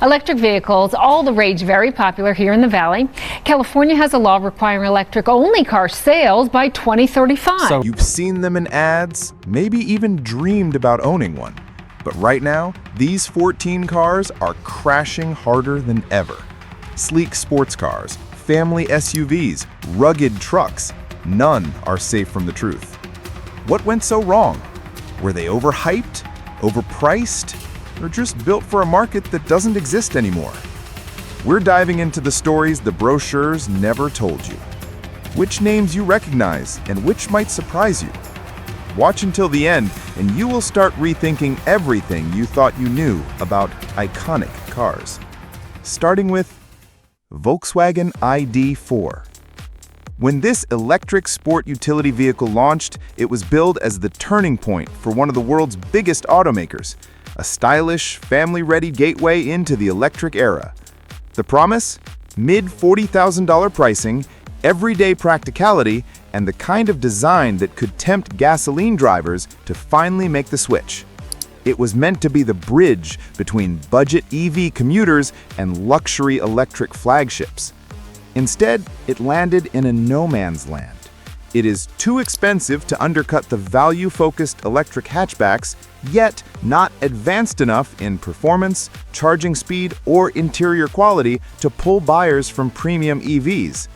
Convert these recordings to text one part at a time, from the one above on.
Electric vehicles, all the rage, very popular here in the Valley. California has a law requiring electric-only car sales by 2035. So you've seen them in ads, maybe even dreamed about owning one. But right now, these 14 cars are crashing harder than ever. Sleek sports cars, family SUVs, rugged trucks, none are safe from the truth. What went so wrong? Were they overhyped, overpriced, or just built for a market that doesn't exist anymore? We're diving into the stories the brochures never told you. Which names you recognize and which might surprise you. Watch until the end and you will start rethinking everything you thought you knew about iconic cars. Starting with Volkswagen ID.4. When this electric sport utility vehicle launched, it was billed as the turning point for one of the world's biggest automakers, a stylish, family-ready gateway into the electric era. The promise? Mid-$40,000 pricing, everyday practicality, and the kind of design that could tempt gasoline drivers to finally make the switch. It was meant to be the bridge between budget EV commuters and luxury electric flagships. Instead, it landed in a no-man's land. It is too expensive to undercut the value-focused electric hatchbacks, yet not advanced enough in performance, charging speed, or interior quality to pull buyers from premium EVs.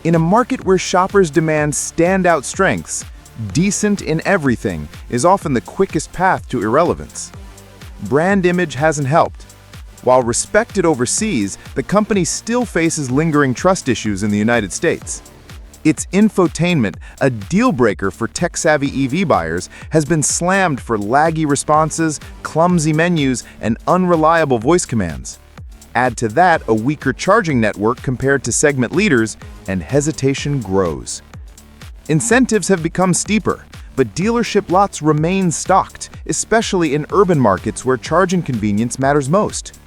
In a market where shoppers demand standout strengths, decent in everything is often the quickest path to irrelevance. Brand image hasn't helped. While respected overseas, the company still faces lingering trust issues in the United States. Its infotainment, a deal-breaker for tech-savvy EV buyers, has been slammed for laggy responses, clumsy menus, and unreliable voice commands. Add to that a weaker charging network compared to segment leaders, and hesitation grows. Incentives have become steeper, but dealership lots remain stocked, especially in urban markets where charging convenience matters most.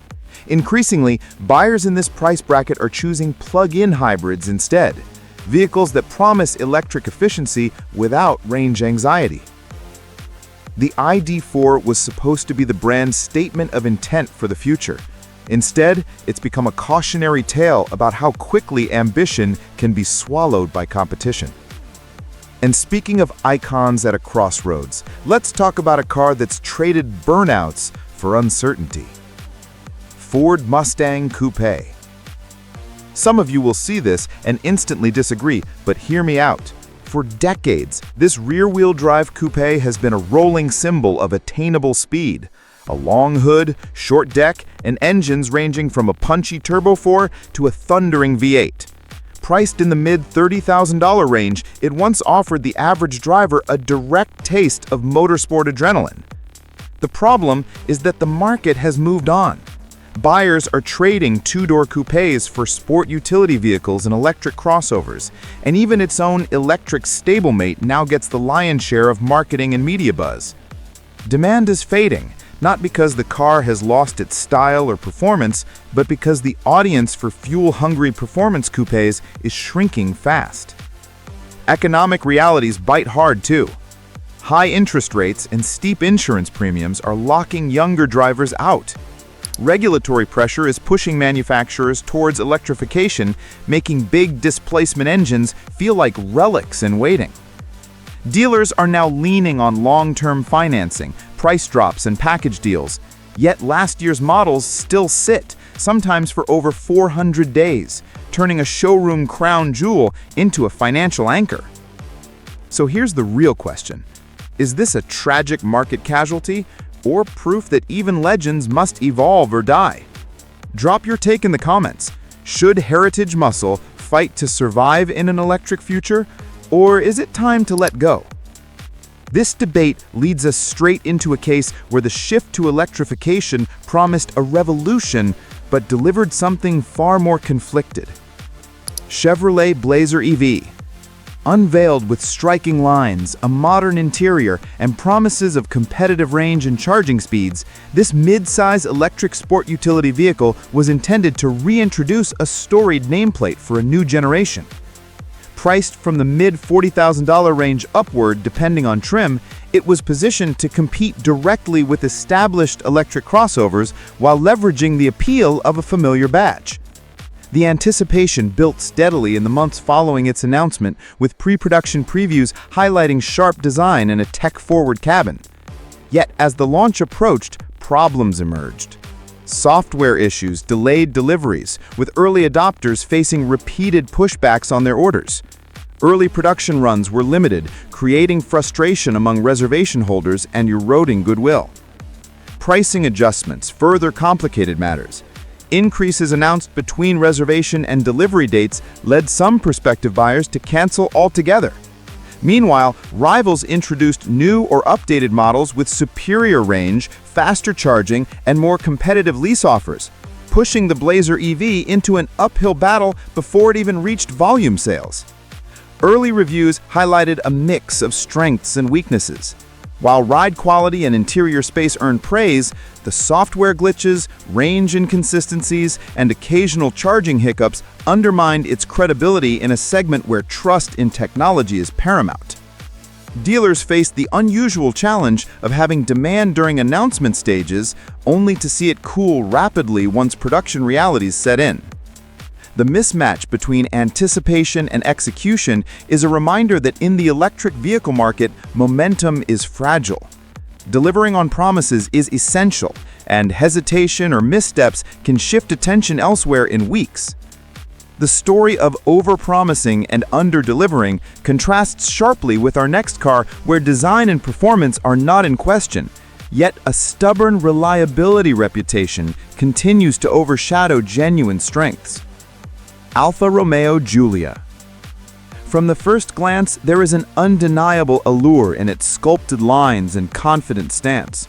Increasingly, buyers in this price bracket are choosing plug-in hybrids instead, vehicles that promise electric efficiency without range anxiety. The ID.4 was supposed to be the brand's statement of intent for the future. Instead, it's become a cautionary tale about how quickly ambition can be swallowed by competition. And speaking of icons at a crossroads, let's talk about a car that's traded burnouts for uncertainty. Ford Mustang Coupe. Some of you will see this and instantly disagree, but hear me out. For decades, this rear-wheel drive coupe has been a rolling symbol of attainable speed. A long hood, short deck, and engines ranging from a punchy Turbo 4 to a thundering V8. Priced in the mid-$30,000 range, it once offered the average driver a direct taste of motorsport adrenaline. The problem is that the market has moved on. Buyers are trading two-door coupes for sport utility vehicles and electric crossovers, and even its own electric stablemate now gets the lion's share of marketing and media buzz. Demand is fading, not because the car has lost its style or performance, but because the audience for fuel-hungry performance coupes is shrinking fast. Economic realities bite hard too. High interest rates and steep insurance premiums are locking younger drivers out. Regulatory pressure is pushing manufacturers towards electrification, making big displacement engines feel like relics in waiting. Dealers are now leaning on long-term financing, price drops, and package deals, yet last year's models still sit, sometimes for over 400 days, turning a showroom crown jewel into a financial anchor. So here's the real question. Is this a tragic market casualty, or proof that even legends must evolve or die? Drop your take in the comments. Should heritage muscle fight to survive in an electric future, or is it time to let go? This debate leads us straight into a case where the shift to electrification promised a revolution, but delivered something far more conflicted. Chevrolet Blazer EV. Unveiled with striking lines, a modern interior, and promises of competitive range and charging speeds, this mid-size electric sport utility vehicle was intended to reintroduce a storied nameplate for a new generation. Priced from the mid-$40,000 range upward depending on trim, it was positioned to compete directly with established electric crossovers while leveraging the appeal of a familiar badge. The anticipation built steadily in the months following its announcement, with pre-production previews highlighting sharp design and a tech-forward cabin. Yet, as the launch approached, problems emerged. Software issues delayed deliveries, with early adopters facing repeated pushbacks on their orders. Early production runs were limited, creating frustration among reservation holders and eroding goodwill. Pricing adjustments further complicated matters. Increases announced between reservation and delivery dates led some prospective buyers to cancel altogether. Meanwhile, rivals introduced new or updated models with superior range, faster charging, and more competitive lease offers, pushing the Blazer EV into an uphill battle before it even reached volume sales. Early reviews highlighted a mix of strengths and weaknesses. While ride quality and interior space earned praise, the software glitches, range inconsistencies, and occasional charging hiccups undermined its credibility in a segment where trust in technology is paramount. Dealers faced the unusual challenge of having demand during announcement stages, only to see it cool rapidly once production realities set in. The mismatch between anticipation and execution is a reminder that in the electric vehicle market, momentum is fragile. Delivering on promises is essential, and hesitation or missteps can shift attention elsewhere in weeks. The story of over-promising and under-delivering contrasts sharply with our next car, where design and performance are not in question, yet a stubborn reliability reputation continues to overshadow genuine strengths. Alfa Romeo Giulia. From the first glance, there is an undeniable allure in its sculpted lines and confident stance.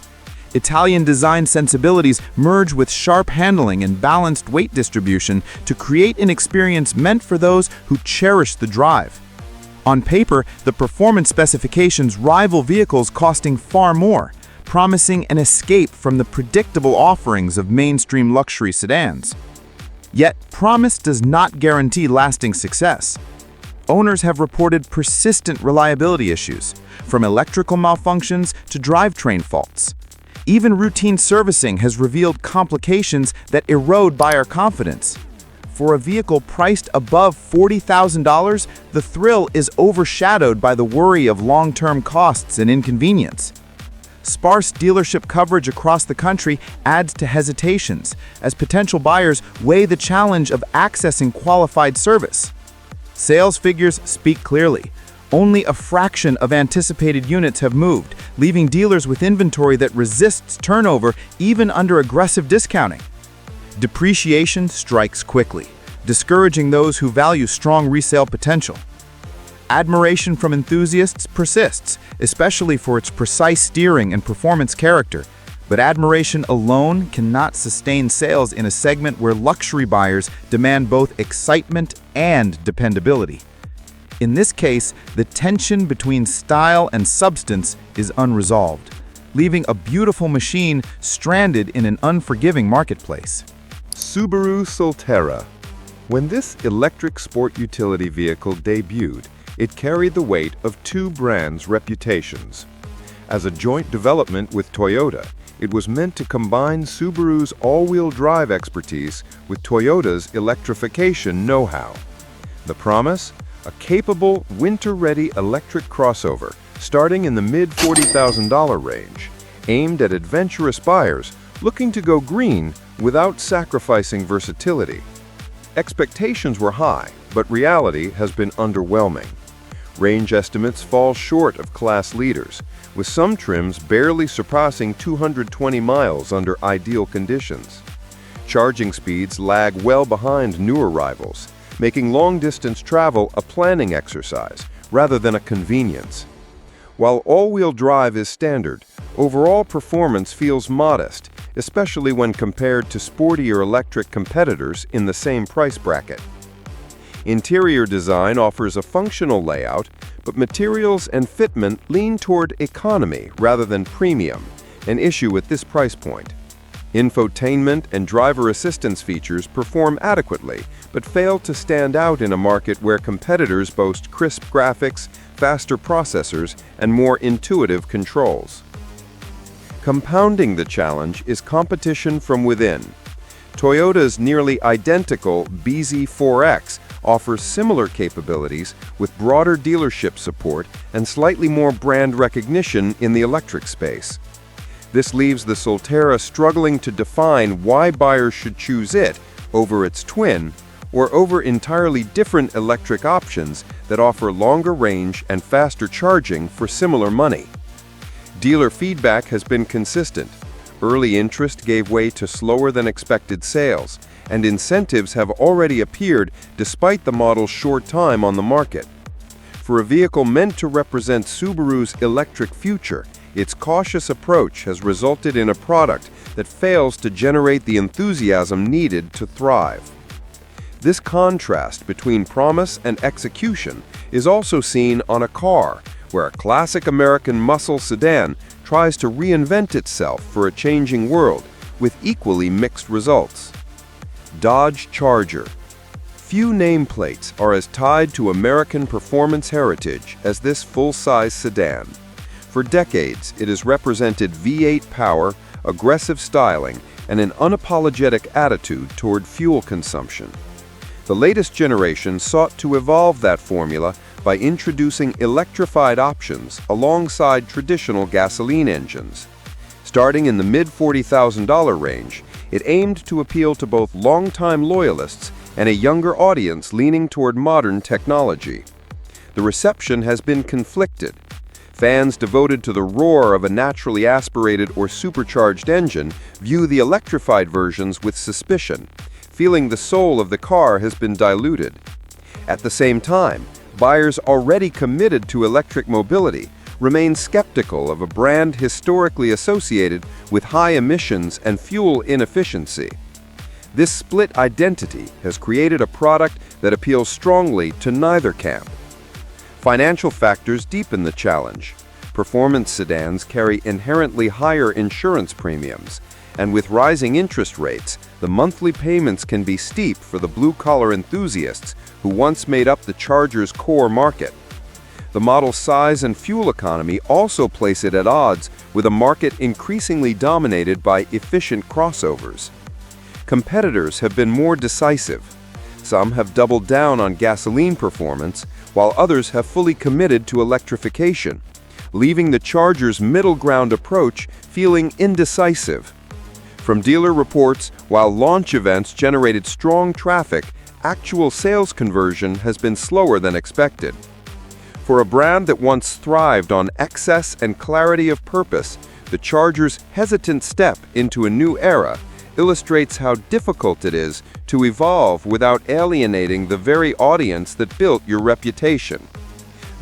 Italian design sensibilities merge with sharp handling and balanced weight distribution to create an experience meant for those who cherish the drive. On paper, the performance specifications rival vehicles costing far more, promising an escape from the predictable offerings of mainstream luxury sedans. Yet, promise does not guarantee lasting success. Owners have reported persistent reliability issues, from electrical malfunctions to drivetrain faults. Even routine servicing has revealed complications that erode buyer confidence. For a vehicle priced above $40,000, the thrill is overshadowed by the worry of long-term costs and inconvenience. Sparse dealership coverage across the country adds to hesitations, as potential buyers weigh the challenge of accessing qualified service. Sales figures speak clearly. Only a fraction of anticipated units have moved, leaving dealers with inventory that resists turnover even under aggressive discounting. Depreciation strikes quickly, discouraging those who value strong resale potential. Admiration from enthusiasts persists, especially for its precise steering and performance character, but admiration alone cannot sustain sales in a segment where luxury buyers demand both excitement and dependability. In this case, the tension between style and substance is unresolved, leaving a beautiful machine stranded in an unforgiving marketplace. Subaru Sultterra. When this electric sport utility vehicle debuted, it carried the weight of two brands' reputations. As a joint development with Toyota, it was meant to combine Subaru's all-wheel drive expertise with Toyota's electrification know-how. The promise? A capable, winter-ready electric crossover starting in the mid-$40,000 range, aimed at adventurous buyers looking to go green without sacrificing versatility. Expectations were high, but reality has been underwhelming. Range estimates fall short of class leaders, with some trims barely surpassing 220 miles under ideal conditions. Charging speeds lag well behind newer rivals, making long-distance travel a planning exercise rather than a convenience. While all-wheel drive is standard, overall performance feels modest, especially when compared to sportier electric competitors in the same price bracket. Interior design offers a functional layout, but materials and fitment lean toward economy rather than premium, an issue at this price point. Infotainment and driver assistance features perform adequately, but fail to stand out in a market where competitors boast crisp graphics, faster processors, and more intuitive controls. Compounding the challenge is competition from within. Toyota's nearly identical BZ4X offers similar capabilities with broader dealership support and slightly more brand recognition in the electric space. This leaves the Sultterra struggling to define why buyers should choose it over its twin or over entirely different electric options that offer longer range and faster charging for similar money. Dealer feedback has been consistent. Early interest gave way to slower than expected sales, and incentives have already appeared despite the model's short time on the market. For a vehicle meant to represent Subaru's electric future, its cautious approach has resulted in a product that fails to generate the enthusiasm needed to thrive. This contrast between promise and execution is also seen on a car, where a classic American muscle sedan tries to reinvent itself for a changing world with equally mixed results. Dodge Charger. Few nameplates are as tied to American performance heritage as this full-size sedan. For decades, it has represented V8 power, aggressive styling, and an unapologetic attitude toward fuel consumption. The latest generation sought to evolve that formula by introducing electrified options alongside traditional gasoline engines. Starting in the mid-$40,000 range, it aimed to appeal to both longtime loyalists and a younger audience leaning toward modern technology. The reception has been conflicted. Fans devoted to the roar of a naturally aspirated or supercharged engine view the electrified versions with suspicion, feeling the soul of the car has been diluted. At the same time, buyers already committed to electric mobility remain skeptical of a brand historically associated with high emissions and fuel inefficiency. This split identity has created a product that appeals strongly to neither camp. Financial factors deepen the challenge. Performance sedans carry inherently higher insurance premiums, and with rising interest rates, the monthly payments can be steep for the blue-collar enthusiasts who once made up the Charger's core market. The model's size and fuel economy also place it at odds with a market increasingly dominated by efficient crossovers. Competitors have been more decisive. Some have doubled down on gasoline performance, while others have fully committed to electrification, leaving the Charger's middle ground approach feeling indecisive. From dealer reports, while launch events generated strong traffic, actual sales conversion has been slower than expected. For a brand that once thrived on excess and clarity of purpose, the Charger's hesitant step into a new era illustrates how difficult it is to evolve without alienating the very audience that built your reputation.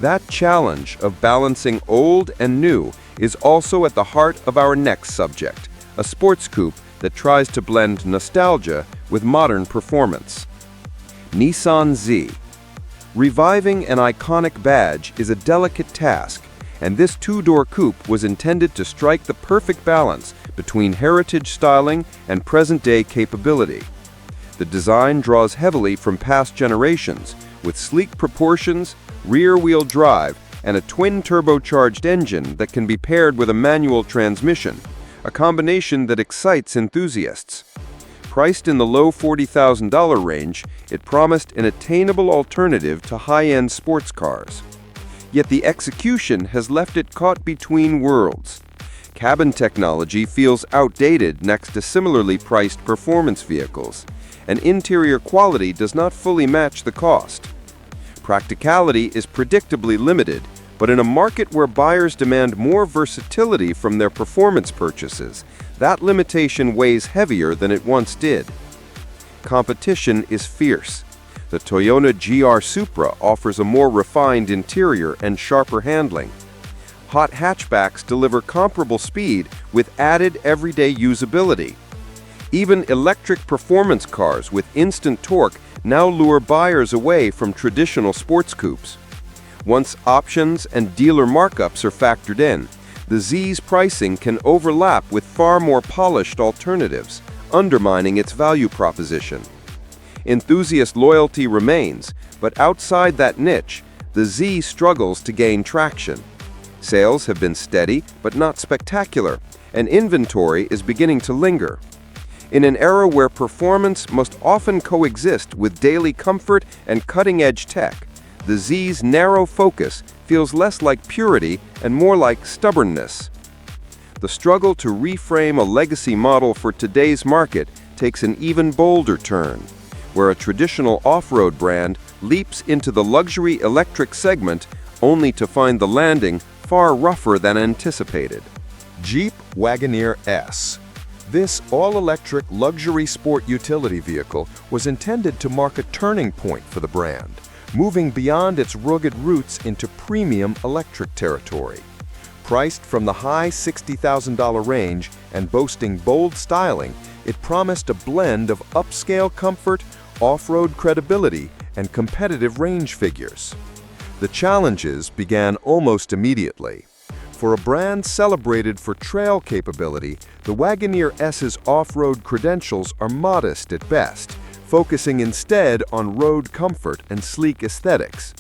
That challenge of balancing old and new is also at the heart of our next subject, a sports coupe that tries to blend nostalgia with modern performance. Nissan Z. Reviving an iconic badge is a delicate task, and this two-door coupe was intended to strike the perfect balance between heritage styling and present-day capability. The design draws heavily from past generations, with sleek proportions, rear-wheel drive, and a twin-turbocharged engine that can be paired with a manual transmission, a combination that excites enthusiasts. Priced in the low $40,000 range, it promised an attainable alternative to high-end sports cars. Yet the execution has left it caught between worlds. Cabin technology feels outdated next to similarly priced performance vehicles, and interior quality does not fully match the cost. Practicality is predictably limited, but in a market where buyers demand more versatility from their performance purchases, that limitation weighs heavier than it once did. Competition is fierce. The Toyota GR Supra offers a more refined interior and sharper handling. Hot hatchbacks deliver comparable speed with added everyday usability. Even electric performance cars with instant torque now lure buyers away from traditional sports coupes. Once options and dealer markups are factored in, The Z's pricing can overlap with far more polished alternatives, undermining its value proposition. Enthusiast loyalty remains, but outside that niche, the Z struggles to gain traction. Sales have been steady, but not spectacular, and inventory is beginning to linger. In an era where performance must often coexist with daily comfort and cutting-edge tech, the Z's narrow focus feels less like purity and more like stubbornness. The struggle to reframe a legacy model for today's market takes an even bolder turn, where a traditional off-road brand leaps into the luxury electric segment only to find the landing far rougher than anticipated. Jeep Wagoneer S. This all-electric luxury sport utility vehicle was intended to mark a turning point for the brand, moving beyond its rugged roots into premium electric territory. Priced from the high $60,000 range and boasting bold styling, it promised a blend of upscale comfort, off-road credibility, and competitive range figures. The challenges began almost immediately. For a brand celebrated for trail capability, the Wagoneer S's off-road credentials are modest at best, focusing instead on road comfort and sleek aesthetics.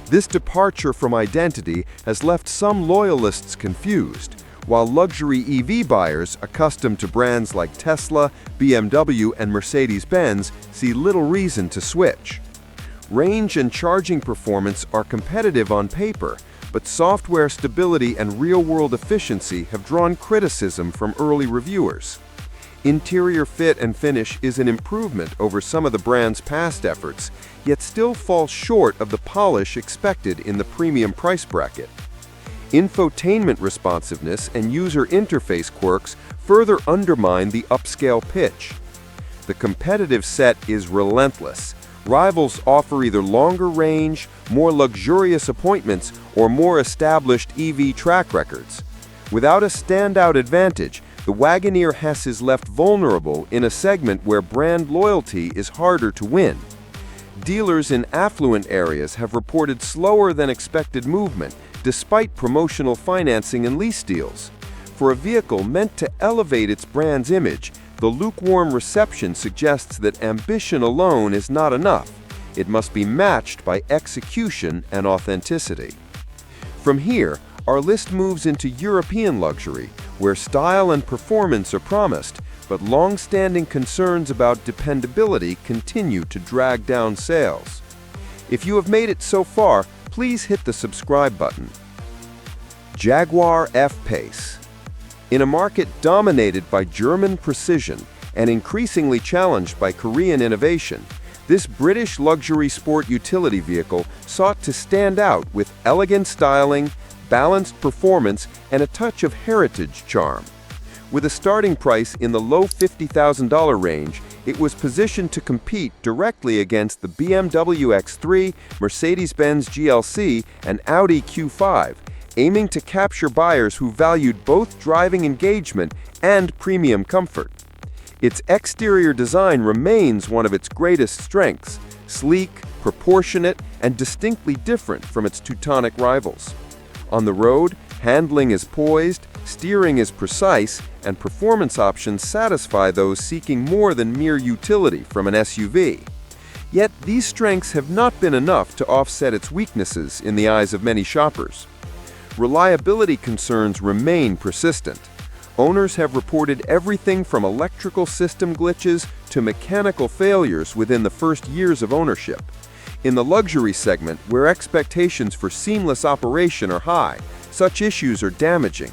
This departure from identity has left some loyalists confused, while luxury EV buyers accustomed to brands like Tesla, BMW, and Mercedes-Benz see little reason to switch. Range and charging performance are competitive on paper, but software stability and real-world efficiency have drawn criticism from early reviewers. Interior fit and finish is an improvement over some of the brand's past efforts, yet still falls short of the polish expected in the premium price bracket. Infotainment responsiveness and user interface quirks further undermine the upscale pitch. The competitive set is relentless. Rivals offer either longer range, more luxurious appointments, or more established EV track records. Without a standout advantage, the Wagoneer S is left vulnerable in a segment where brand loyalty is harder to win. Dealers in affluent areas have reported slower than expected movement, despite promotional financing and lease deals. For a vehicle meant to elevate its brand's image, the lukewarm reception suggests that ambition alone is not enough. It must be matched by execution and authenticity. From here, our list moves into European luxury, where style and performance are promised, but long-standing concerns about dependability continue to drag down sales. If you have made it so far, please hit the subscribe button. Jaguar FPace. In a market dominated by German precision and increasingly challenged by Korean innovation, this British luxury sport utility vehicle sought to stand out with elegant styling, balanced performance, and a touch of heritage charm. With a starting price in the low $50,000 range, it was positioned to compete directly against the BMW X3, Mercedes-Benz GLC, and Audi Q5, aiming to capture buyers who valued both driving engagement and premium comfort. Its exterior design remains one of its greatest strengths, sleek, proportionate, and distinctly different from its Teutonic rivals. On the road, handling is poised, steering is precise, and performance options satisfy those seeking more than mere utility from an SUV. Yet these strengths have not been enough to offset its weaknesses in the eyes of many shoppers. Reliability concerns remain persistent. Owners have reported everything from electrical system glitches to mechanical failures within the first years of ownership. In the luxury segment, where expectations for seamless operation are high, such issues are damaging.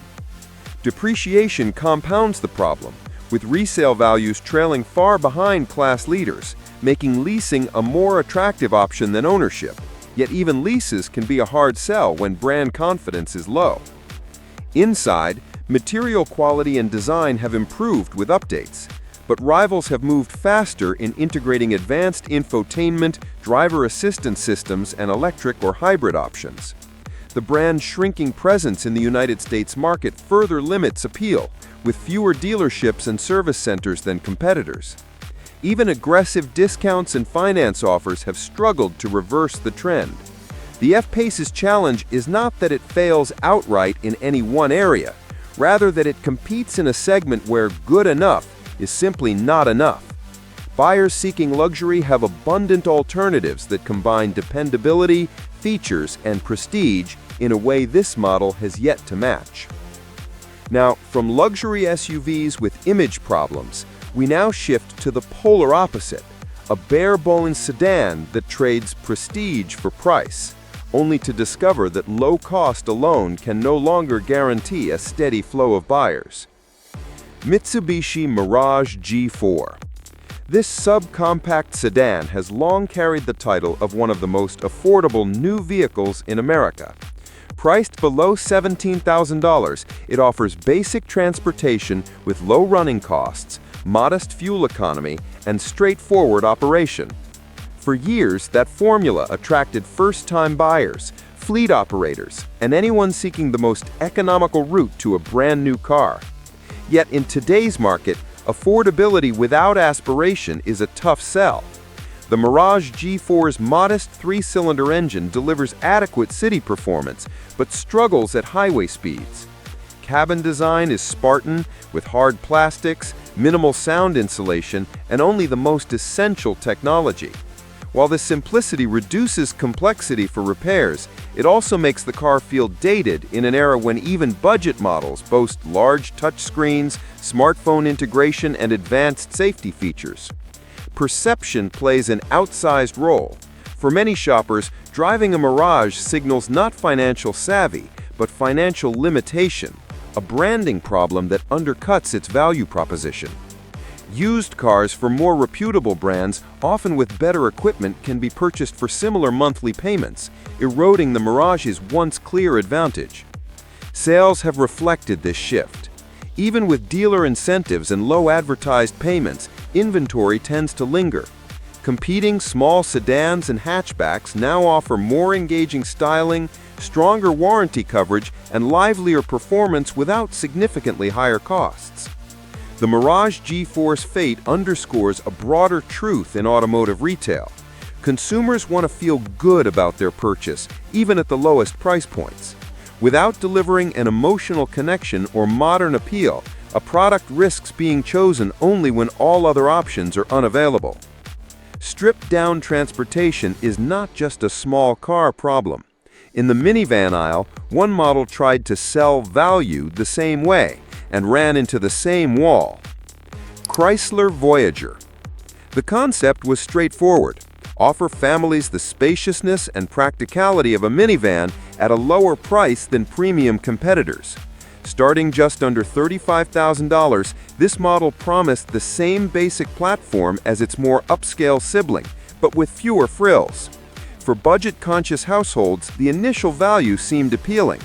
Depreciation compounds the problem, with resale values trailing far behind class leaders, making leasing a more attractive option than ownership. Yet even leases can be a hard sell when brand confidence is low. Inside, material quality and design have improved with updates, but rivals have moved faster in integrating advanced infotainment, driver assistance systems, and electric or hybrid options. The brand's shrinking presence in the United States market further limits appeal, with fewer dealerships and service centers than competitors. Even aggressive discounts and finance offers have struggled to reverse the trend. The FPace's challenge is not that it fails outright in any one area, rather that it competes in a segment where good enough is simply not enough. Buyers seeking luxury have abundant alternatives that combine dependability, features, and prestige in a way this model has yet to match. Now, from luxury SUVs with image problems, we now shift to the polar opposite, a bare-bones sedan that trades prestige for price, only to discover that low cost alone can no longer guarantee a steady flow of buyers. Mitsubishi Mirage G4. This subcompact sedan has long carried the title of one of the most affordable new vehicles in America. Priced below $17,000, it offers basic transportation with low running costs, modest fuel economy, and straightforward operation. For years, that formula attracted first-time buyers, fleet operators, and anyone seeking the most economical route to a brand new car. Yet in today's market, affordability without aspiration is a tough sell. The Mirage G4's modest three-cylinder engine delivers adequate city performance, but struggles at highway speeds. Cabin design is Spartan, with hard plastics, minimal sound insulation, and only the most essential technology. While this simplicity reduces complexity for repairs, it also makes the car feel dated in an era when even budget models boast large touchscreens, smartphone integration, and advanced safety features. Perception plays an outsized role. For many shoppers, driving a Mirage signals not financial savvy, but financial limitation, a branding problem that undercuts its value proposition. Used cars for more reputable brands, often with better equipment, can be purchased for similar monthly payments, eroding the Mirage's once clear advantage. Sales have reflected this shift. Even with dealer incentives and low advertised payments, inventory tends to linger. Competing small sedans and hatchbacks now offer more engaging styling, stronger warranty coverage, and livelier performance without significantly higher costs. The Mirage G4's fate underscores a broader truth in automotive retail. Consumers want to feel good about their purchase, even at the lowest price points. Without delivering an emotional connection or modern appeal, a product risks being chosen only when all other options are unavailable. Stripped-down transportation is not just a small car problem. In the minivan aisle, one model tried to sell value the same way and ran into the same wall. Chrysler Voyager. The concept was straightforward: offer families the spaciousness and practicality of a minivan at a lower price than premium competitors. Starting just under $35,000, this model promised the same basic platform as its more upscale sibling, but with fewer frills. For budget-conscious households, the initial value seemed appealing.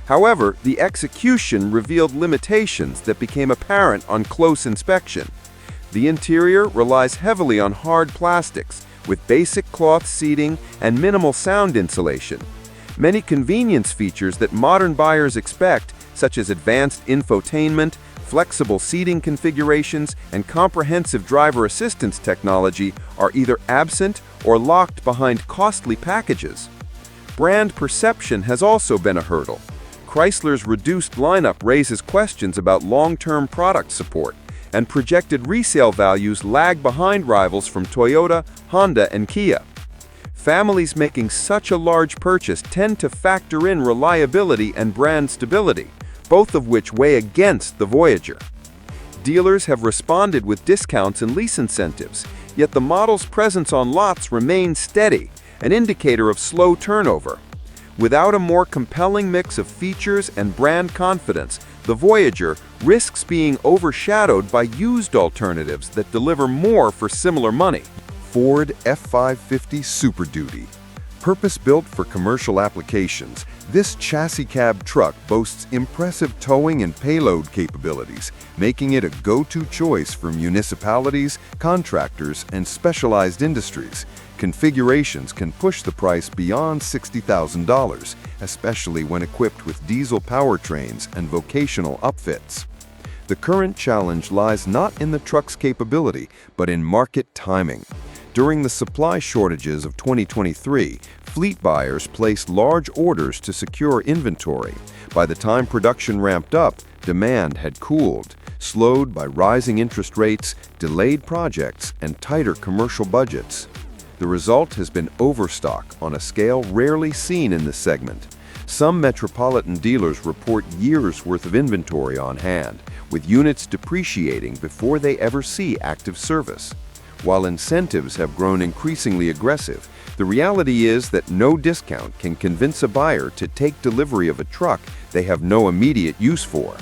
However, the execution revealed limitations that became apparent on close inspection. The interior relies heavily on hard plastics, with basic cloth seating and minimal sound insulation. Many convenience features that modern buyers expect, such as advanced infotainment, flexible seating configurations, and comprehensive driver assistance technology, are either absent or locked behind costly packages. Brand perception has also been a hurdle. Chrysler's reduced lineup raises questions about long-term product support, and projected resale values lag behind rivals from Toyota, Honda, and Kia. Families making such a large purchase tend to factor in reliability and brand stability, both of which weigh against the Voyager. Dealers have responded with discounts and lease incentives, yet the model's presence on lots remains steady, an indicator of slow turnover. Without a more compelling mix of features and brand confidence, the Voyager risks being overshadowed by used alternatives that deliver more for similar money. Ford F550 Superduty. Purpose-built for commercial applications, this chassis cab truck boasts impressive towing and payload capabilities, making it a go-to choice for municipalities, contractors, and specialized industries. Configurations can push the price beyond $60,000, especially when equipped with diesel powertrains and vocational upfits. The current challenge lies not in the truck's capability, but in market timing. During the supply shortages of 2023, fleet buyers placed large orders to secure inventory. By the time production ramped up, demand had cooled, slowed by rising interest rates, delayed projects, and tighter commercial budgets. The result has been overstock on a scale rarely seen in this segment. Some metropolitan dealers report years' worth of inventory on hand, with units depreciating before they ever see active service. While incentives have grown increasingly aggressive, the reality is that no discount can convince a buyer to take delivery of a truck they have no immediate use for.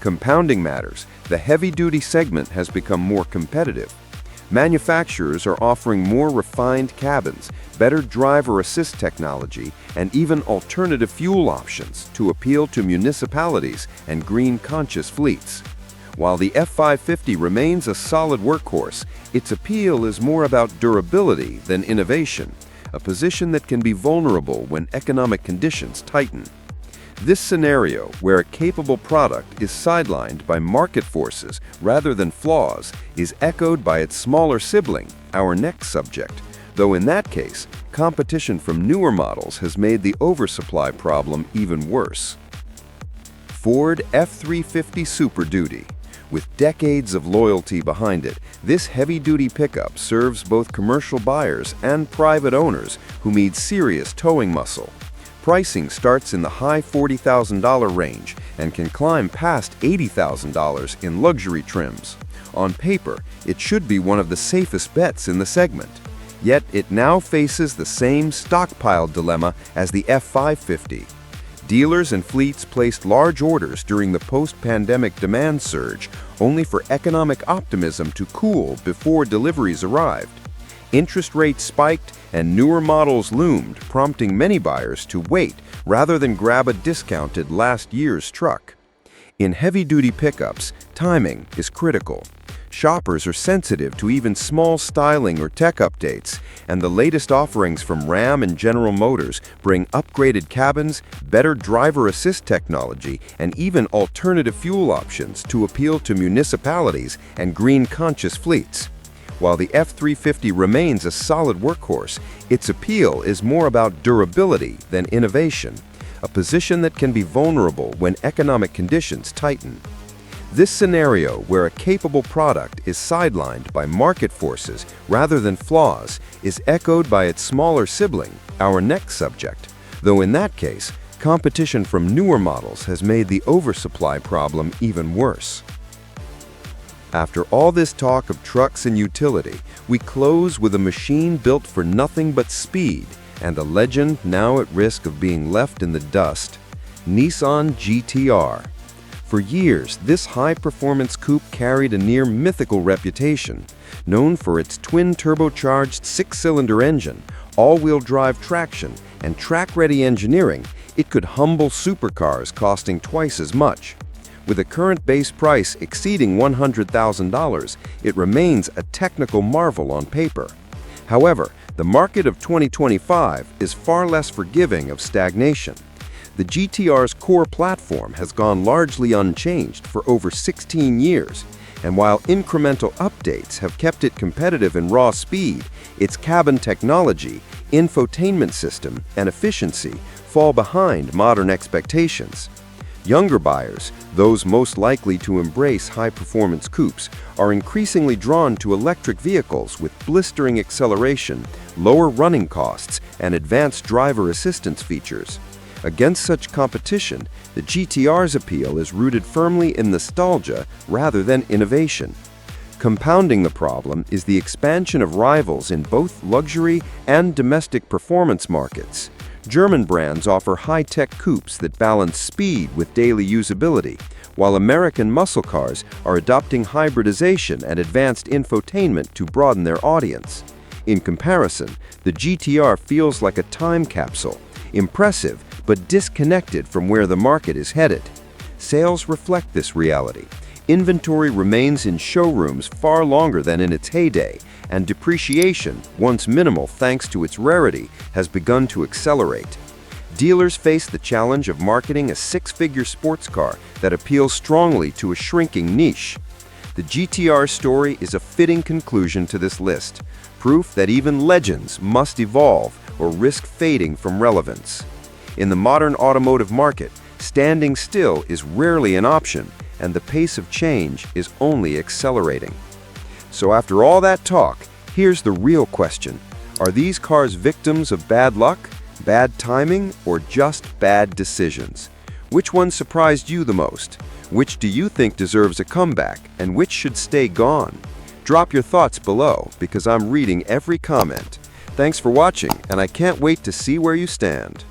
Compounding matters, the heavy-duty segment has become more competitive. Manufacturers are offering more refined cabins, better driver assist technology, and even alternative fuel options to appeal to municipalities and green-conscious fleets. While the F550 remains a solid workhorse, its appeal is more about durability than innovation, a position that can be vulnerable when economic conditions tighten. This scenario, where a capable product is sidelined by market forces rather than flaws, is echoed by its smaller sibling, our next subject, though in that case, competition from newer models has made the oversupply problem even worse. Ford F350 Superduty. With decades of loyalty behind it, this heavy-duty pickup serves both commercial buyers and private owners who need serious towing muscle. Pricing starts in the high $40,000 range and can climb past $80,000 in luxury trims. On paper, it should be one of the safest bets in the segment. Yet it now faces the same stockpile dilemma as the F550. Dealers and fleets placed large orders during the post-pandemic demand surge, only for economic optimism to cool before deliveries arrived. Interest rates spiked and newer models loomed, prompting many buyers to wait rather than grab a discounted last year's truck. In heavy-duty pickups, timing is critical. Shoppers are sensitive to even small styling or tech updates, and the latest offerings from Ram and General Motors bring upgraded cabins, better driver assist technology, and even alternative fuel options to appeal to municipalities and green-conscious fleets. While the F350 remains a solid workhorse, its appeal is more about durability than innovation, a position that can be vulnerable when economic conditions tighten. This scenario, where a capable product is sidelined by market forces rather than flaws, is echoed by its smaller sibling, our next subject, though in that case, competition from newer models has made the oversupply problem even worse. After all this talk of trucks and utility, we close with a machine built for nothing but speed and a legend now at risk of being left in the dust: Nissan GTR. For years, this high-performance coupe carried a near mythical reputation. Known for its twin-turbocharged six-cylinder engine, all-wheel drive traction, and track-ready engineering, it could humble supercars costing twice as much. With a current base price exceeding $100,000, it remains a technical marvel on paper. However, the market of 2025 is far less forgiving of stagnation. The GTR's core platform has gone largely unchanged for over 16 years, and while incremental updates have kept it competitive in raw speed, its cabin technology, infotainment system, and efficiency fall behind modern expectations. Younger buyers, those most likely to embrace high-performance coupes, are increasingly drawn to electric vehicles with blistering acceleration, lower running costs, and advanced driver assistance features. Against such competition, the GTR's appeal is rooted firmly in nostalgia rather than innovation. Compounding the problem is the expansion of rivals in both luxury and domestic performance markets. German brands offer high-tech coupes that balance speed with daily usability, while American muscle cars are adopting hybridization and advanced infotainment to broaden their audience. In comparison, the GTR feels like a time capsule, impressive but disconnected from where the market is headed. Sales reflect this reality. Inventory remains in showrooms far longer than in its heyday, and depreciation, once minimal thanks to its rarity, has begun to accelerate. Dealers face the challenge of marketing a six-figure sports car that appeals strongly to a shrinking niche. The GTR story is a fitting conclusion to this list, proof that even legends must evolve or risk fading from relevance. In the modern automotive market, Standing still is rarely an option, and the pace of change is only accelerating. So after all that talk, here's the real question. Are these cars victims of bad luck, bad timing, or just bad decisions? Which one surprised you the most? Which do you think deserves a comeback, and which should stay gone? Drop your thoughts below, because I'm reading every comment. Thanks for watching, and I can't wait to see where you stand.